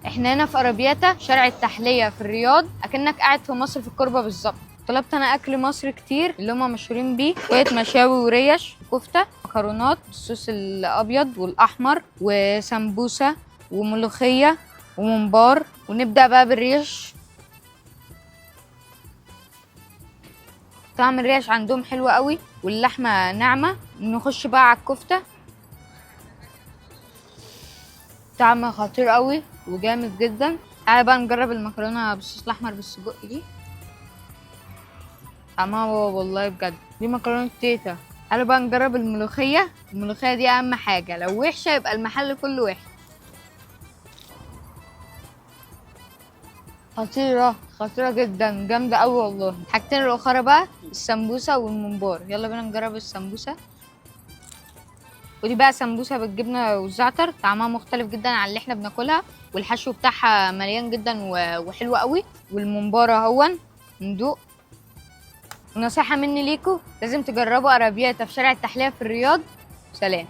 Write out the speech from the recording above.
احنا هنا في ارابياتا، شارع التحلية في الرياض، اكنك قاعد في مصر في الكوربة بالظبط. طلبت انا اكل مصر كتير اللي هما مشهورين بيه، شوية مشاوي وريش، كفتة، مكرونات، الصوص الابيض والاحمر، وسمبوسة وملوخية وممبار. ونبدأ بقى بالريش. طعم الريش عندهم حلو قوي واللحمة ناعمة. نخش بقى على الكفتة، طعمها خطير قوي وجامد جدا. تعالى بقى نجرب المكرونة بالصوص الأحمر بالسجق دي. طعمها والله بجد دي مكرونة تيتا. تعالى بقى نجرب الملوخية. الملوخية دي أهم حاجة، لو وحشة يبقى المحل كله وحش. خطيرة خطيرة جدا، جامدة أوي والله. الحاجتين الأخرى بقى السمبوسة والممبار. يلا بينا نجرب السمبوسة. ودي بقى سمبوسة بالجبنة والزعتر، طعمها مختلف جدا عن اللي احنا بناكلها، والحشو بتاعها مليان جدا وحلو قوي. والممبار اهون، ندوق. نصيحة مني ليكو، لازم تجربوا ارابياتا في شارع التحلية في الرياض. سلام.